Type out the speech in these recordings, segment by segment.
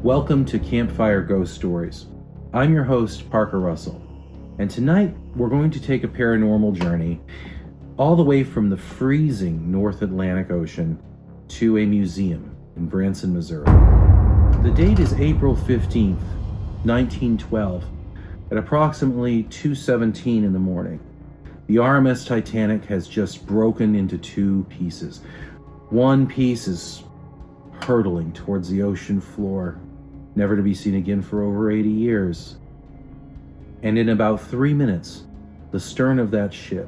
Welcome to Campfire Ghost Stories. I'm your host, Parker Russell, and tonight we're going to take a paranormal journey all the way from the freezing North Atlantic Ocean to a museum in Branson, Missouri. The date is April 15th, 1912, at approximately 2:17 in the morning. The RMS Titanic has just broken into two pieces. One piece is hurtling towards the ocean floor, never to be seen again for over 80 years. And in about 3 minutes, the stern of that ship,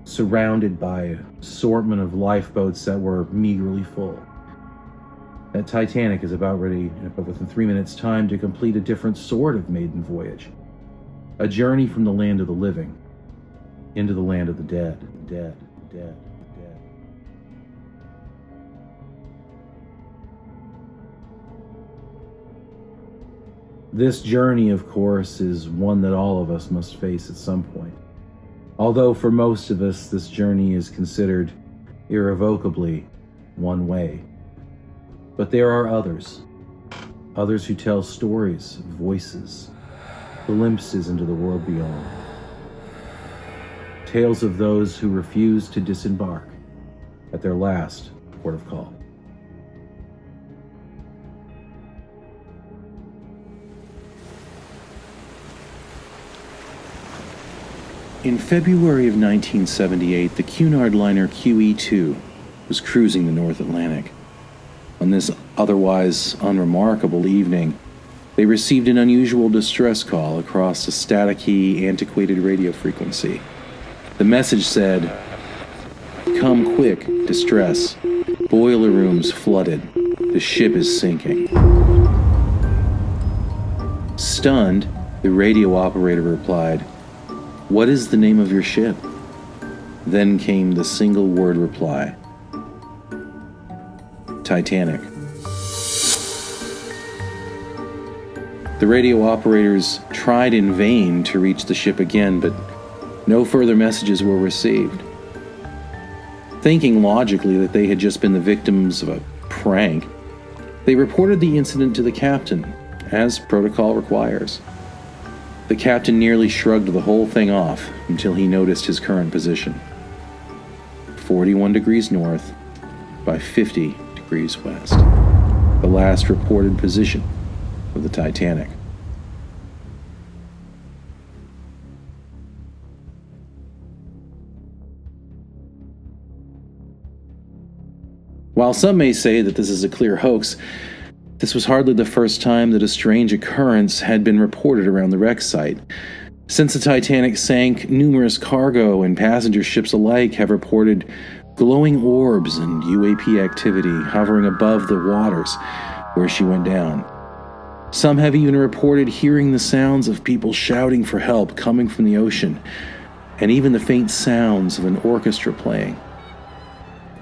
surrounded by an assortment of lifeboats that were meagerly full, that Titanic is about ready, within 3 minutes' time, to complete a different sort of maiden voyage. A journey from the land of the living into the land of the dead. This journey, of course, is one that all of us must face at some point. Although for most of us, this journey is considered irrevocably one way. But there are others who tell stories, voices, glimpses into the world beyond. Tales of those who refuse to disembark at their last port of call. In February of 1978, the Cunard liner QE2 was cruising the North Atlantic. On this otherwise unremarkable evening, they received an unusual distress call across a staticky, antiquated radio frequency. The message said, "Come quick, distress. Boiler rooms flooded. The ship is sinking." Stunned, the radio operator replied, "What is the name of your ship?" Then came the single word reply, "Titanic." The radio operators tried in vain to reach the ship again, but no further messages were received. Thinking logically that they had just been the victims of a prank, they reported the incident to the captain, as protocol requires. The captain nearly shrugged the whole thing off until he noticed his current position. 41 degrees north by 50 degrees west. The last reported position of the Titanic. While some may say that this is a clear hoax, this was hardly the first time that a strange occurrence had been reported around the wreck site. Since the Titanic sank, numerous cargo and passenger ships alike have reported glowing orbs and UAP activity hovering above the waters where she went down. Some have even reported hearing the sounds of people shouting for help coming from the ocean, and even the faint sounds of an orchestra playing.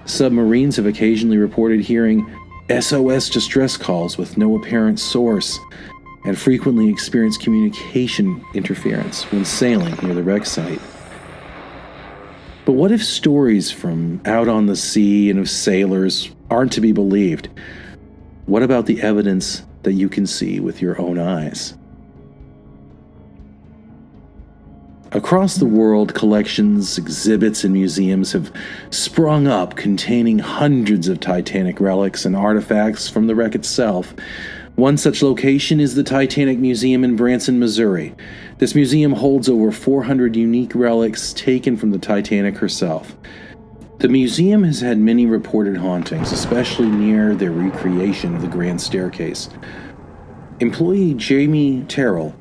Submarines have occasionally reported hearing SOS distress calls with no apparent source, and frequently experience communication interference when sailing near the wreck site. But what if stories from out on the sea and of sailors aren't to be believed? What about the evidence that you can see with your own eyes? Across the world, collections, exhibits, and museums have sprung up containing hundreds of Titanic relics and artifacts from the wreck itself. One such location is the Titanic Museum in Branson, Missouri. This museum holds over 400 unique relics taken from the Titanic herself. The museum has had many reported hauntings, especially near their recreation of the Grand Staircase. Employee Jamie Terrell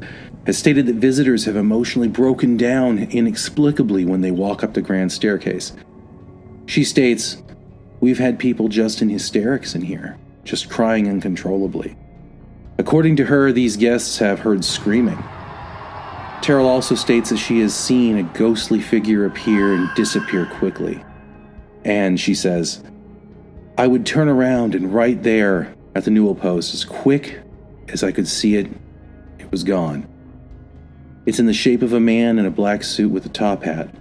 has stated that visitors have emotionally broken down inexplicably when they walk up the Grand Staircase. She states, "We've had people just in hysterics in here, just crying uncontrollably." According to her, these guests have heard screaming. Terrell also states that she has seen a ghostly figure appear and disappear quickly. And she says, "I would turn around and right there at the newel post, as quick as I could see it, it was gone. It's in the shape of a man in a black suit with a top hat."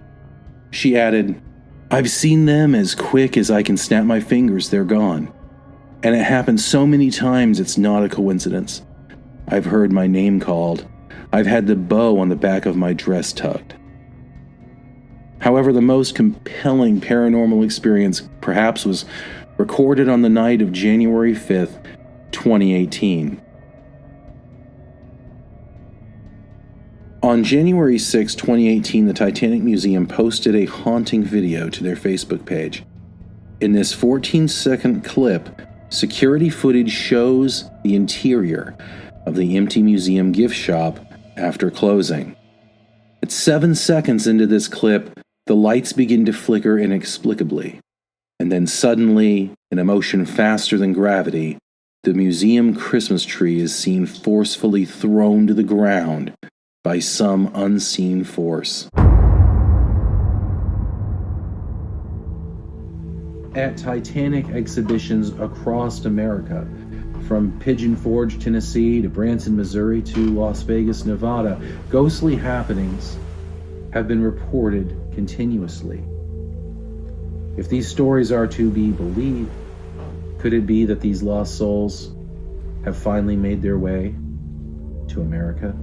She added, "I've seen them as quick as I can snap my fingers, they're gone. And it happens so many times it's not a coincidence. I've heard my name called. I've had the bow on the back of my dress tugged. However, the most compelling paranormal experience perhaps was recorded on the night of January 5th, 2018. On January 6, 2018, the Titanic Museum posted a haunting video to their Facebook page. In this 14-second clip, security footage shows the interior of the empty museum gift shop after closing. At 7 seconds into this clip, the lights begin to flicker inexplicably, and then suddenly, in a motion faster than gravity, the museum Christmas tree is seen forcefully thrown to the ground by some unseen force. At Titanic exhibitions across America, from Pigeon Forge, Tennessee to Branson, Missouri to Las Vegas, Nevada, ghostly happenings have been reported continuously. If these stories are to be believed, could it be that these lost souls have finally made their way to America?